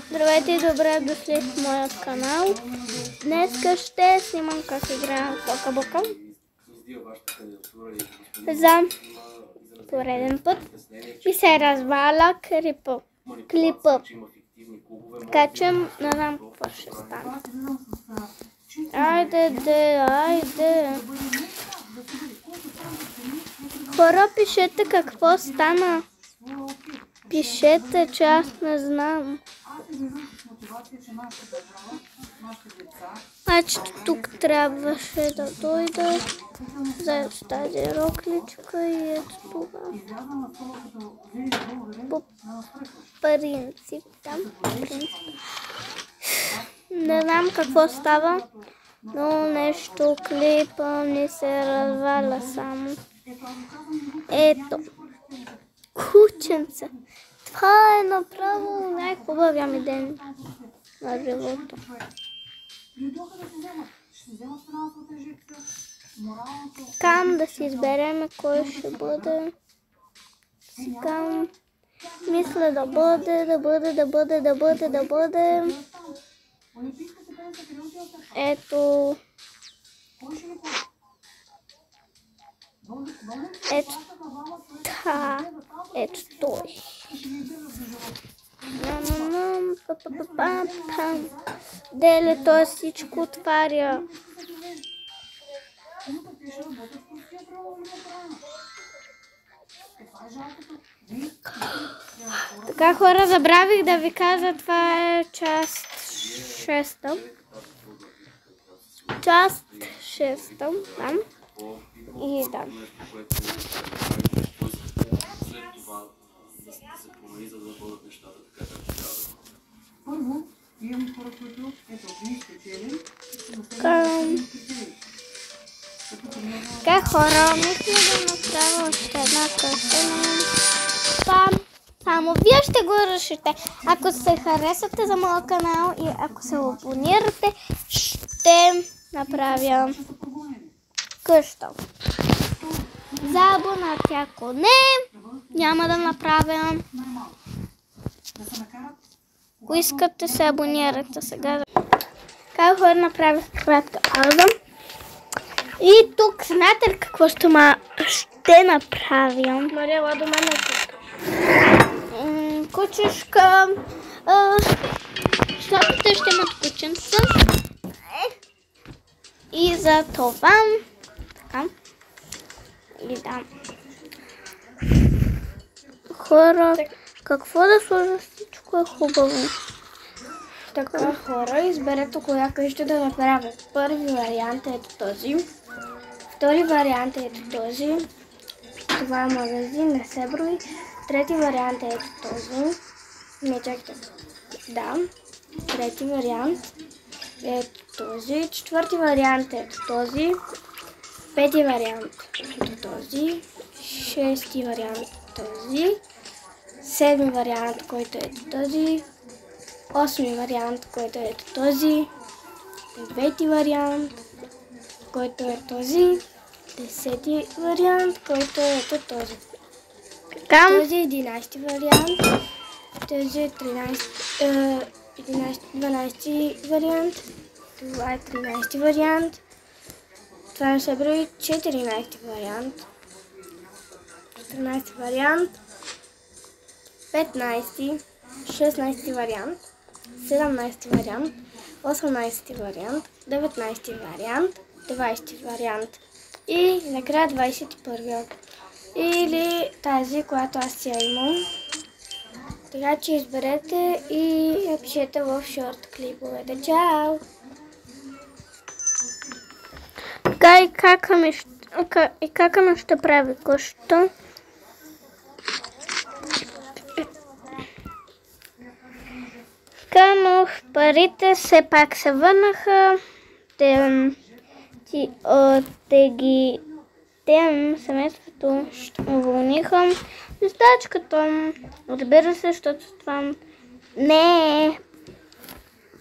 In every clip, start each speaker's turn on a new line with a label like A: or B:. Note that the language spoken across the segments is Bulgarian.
A: Здравейте и добре дошли в моят канал. Днеска ще снимам как играя в Бока-Бока за пореден път и се разваля клипа. Така че не знам какво ще стане. Айде. Хора, пишете какво стана. Пишете, че аз не знам. Тук трябваше да дойда за тази рокличка и ето това. По принцип там. Не знам какво става, но нещо клипа ми се разваля само. Ето. Кученце. Това е направо най-хубавия ми ден на живота. Кам да си избереме кой ще бъде. Сега мисля да бъде. Ето. Ето той. Деле, той всичко отваря. Така, хора, забравих да ви кажа, това е част 6. Част 6, там. И да. Така, хора, мисля да направя още една къща. Само вие ще го решите. Ако се харесате за моя канал и ако се абонирате, ще направя къща. За абонати, ако не, няма да направя. Ако искате, се абонирате сега. Така, хора, направих кратка пауза. И тук, знаете ли какво ще направя? Мария, до мен е тук. Кучешка. Защото те ще имат кученца. И за това. Така. И да. Хора, какво да сложа, всичко е хубаво.
B: Така, хора, изберете коя къща да направя. Първи вариант е ето този. Втори вариант е ето този. Това е магазин, не се брои. Трети вариант е ето този. Не, чакайте. Да. Трети вариант е ето този. Четвърти вариант е ето този. Пети вариант ето този. Шести вариант този. Седми вариант, който е ето този. Осми вариант, който е ето този. Девети вариант, който е този. Десети вариант, който е ето този. Този 11 вариант. Този 12 вариант. Това е 13 вариант. Това не се брои 14 вариант. 14 вариант. 15, 16 вариант. 17 вариант. 18 вариант. 19 вариант. 20 вариант. И накрая 21 или тази, която аз я имам. Така че изберете и напишете в шорт клиповете. Чао!
A: Така и кака ми ще прави къща. Така, но парите все пак се върнаха. Те семейството уволниха. Достачката, разбира се, защото това не е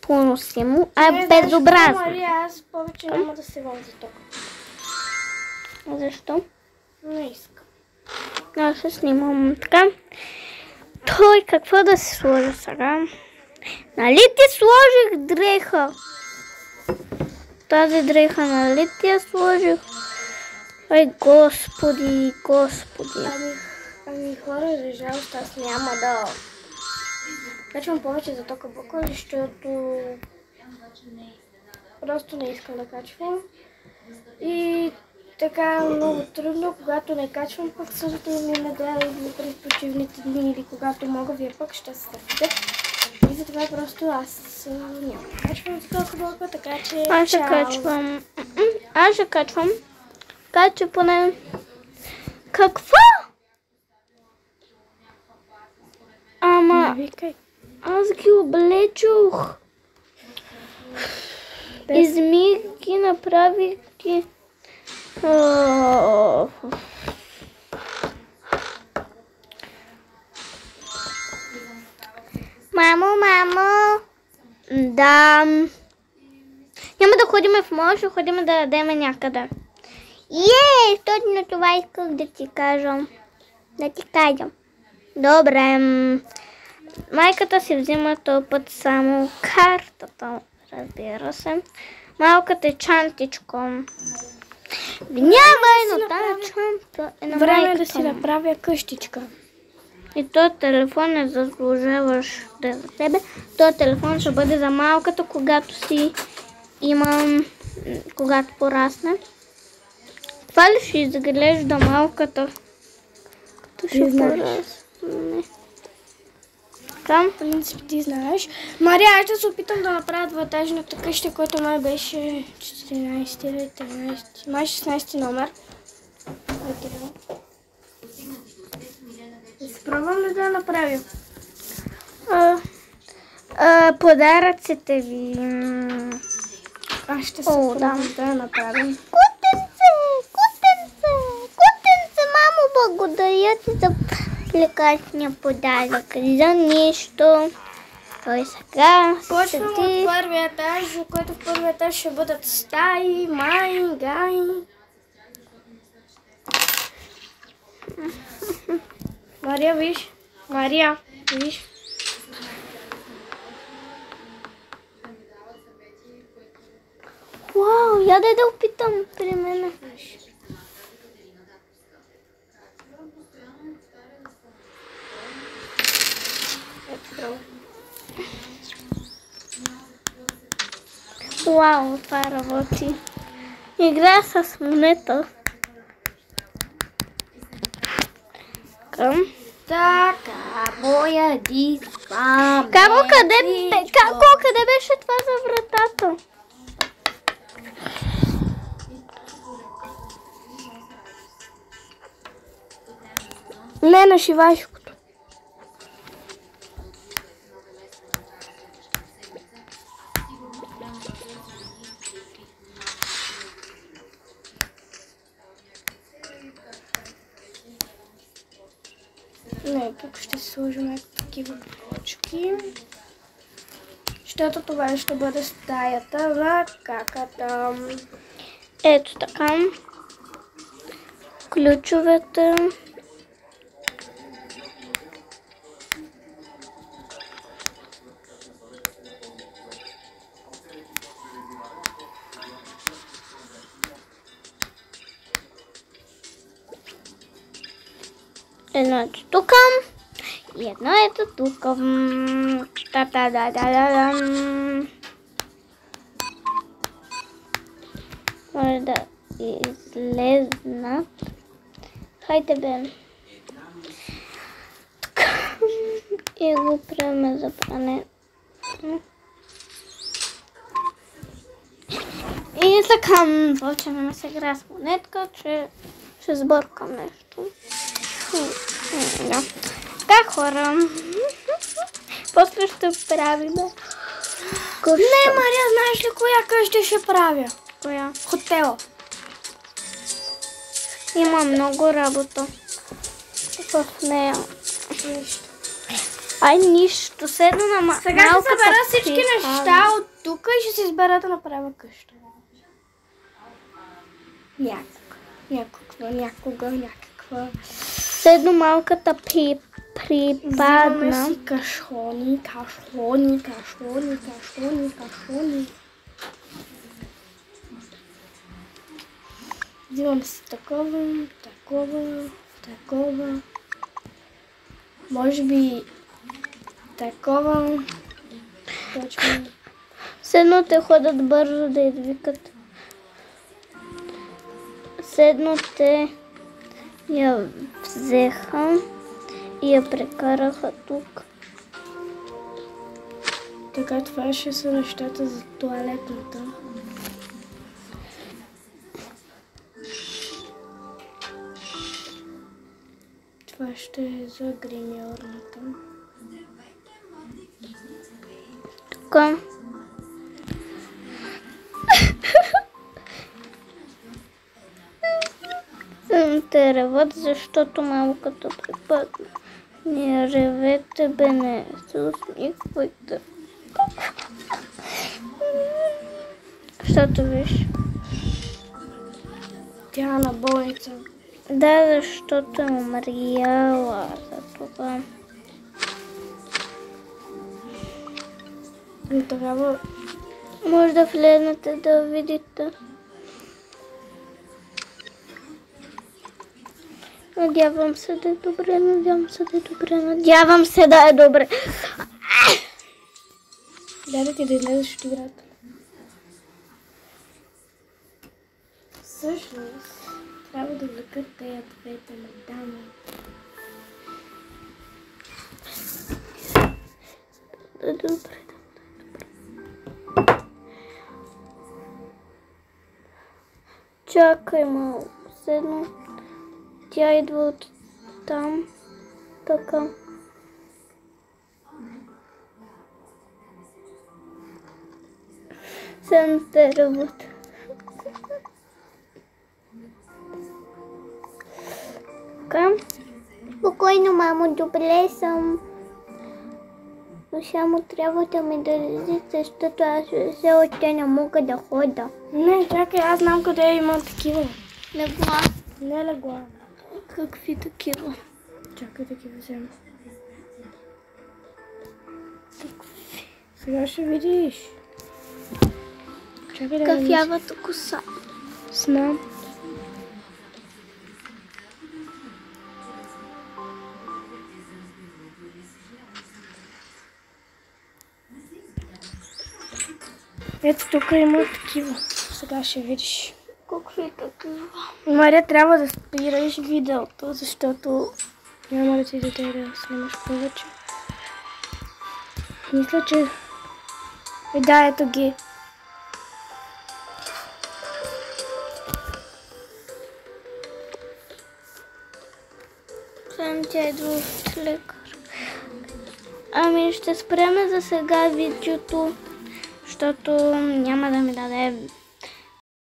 A: поносимо, а е безобразно.
B: Мария, аз повече няма да се возя тук.
A: Защо?
B: Не искам.
A: Аз се снимам така. Той, какво да си сложа сега? Нали ти сложих дреха? Тази дреха, нали ти я сложих? Ай, господи.
B: Ами хора, за жалост, аз няма да качвам повече за тока бока, защото просто не искам да качвам. И така много трудно, когато не качвам, пък също ми не да или през почивните дни, или когато мога, вие пък ще се сърдите. И затова просто аз няма да качвам за тока бока, така че
A: Аз ще качвам. Аз ще качвам. Кача поне. Какво? Ама аз ги облечох. Измих ги, направих ги. Мамо. Да. Няма да ходим в мол, ще ходим да ядем някъде. Точно това исках да ти кажа. Добре. Майката си взима този път само картата, разбира се. Малката чантичко. Няма едно тази чанта е на
B: време
A: майката.
B: да си направя къщичка.
A: И този телефон не заслужаваш да е за тебе. Този телефон ще бъде за малката, когато когато порасне. Това ли ще изглежда малката? Като ще порасне. Там?
B: В принцип ти знаеш. Мария, аз ще се опитам да направя двуетажната къща, който май беше 14 или 13, май 16 номер. Спробвам ли да я направя?
A: Подаръците ви.
B: Аз ще се пробвам да я направим.
A: Кутенце, мамо, благодаря ти за лекарствения подарък. За нищо. Той сега
B: Почвам от първия етаж, за който в първия етаж ще бъдат стаи, май, гай. Мария, виж.
A: Вау, я да опитам при мене. Вау, това работи. Игра с монета.
B: Така, боя дискам.
A: Къде беше това за вратата?
B: Не на шивашкото. Не, тук ще сложим такива плочки. Защото това ще бъде стаята на каката.
A: Ето така. Ключовете. Едно ето тук и едно ето тук. Може да излезнат. Хайде бе. И го приеме за пране. И така, почваме се игра с монетка, че ще сбъркам нещо. Да. Така, хора. После ще правим къща.
B: Не, Мария, знаеш ли коя къща ще правя?
A: Коя?
B: Хотела.
A: Има много работа в нея.
B: Нищо.
A: Ай, нищо. Седна на малката.
B: Сега ще събера всички неща от тук и ще се избера да направя къща. Някога.
A: Седна малката припадна.
B: си кашони. Взимам си такова. Може би такова. Точно.
A: Седно те ходят бързо да извикат. Седно те я взеха и я прекараха тук.
B: Така, това ще са нещата за тоалетната. Това ще е за гримьорната.
A: Тук. Те реват, защото малката припадна. Не ревете, бе, не се усмихвайте. Защото виж.
B: Тя е на болница.
A: Да, защото е умряла за това.
B: И тогава
A: Може да влезнете да видите. Надявам се да е добре, надявам се да е добре.
B: дай ти да излезеш от играта. Всъщност, трябва да влекат тези двете мадами.
A: Добре. Чакай малко. Седно. Тя идва от там. Така. Седно те работа. Така. Спокойно, мамо, добре съм. Но само трябва да ме държи, защото аз все още не мога да хода.
B: Не, чакай, аз знам къде има такива.
A: Легла.
B: Не легла.
A: Какви такива?
B: Чакай да ги взема. Сега ще видиш. Чакай да видиш.
A: Кафявата коса.
B: Знам. Ето тук има такива. Сега ще видиш.
A: Какви такива?
B: Мария, трябва да спираш видеото, защото няма да ти даде да снимаш повече. Мисля, че... да, ето ги.
A: Сам тя идва от лекар. Ами ще спреме за сега видеото, защото няма да ми даде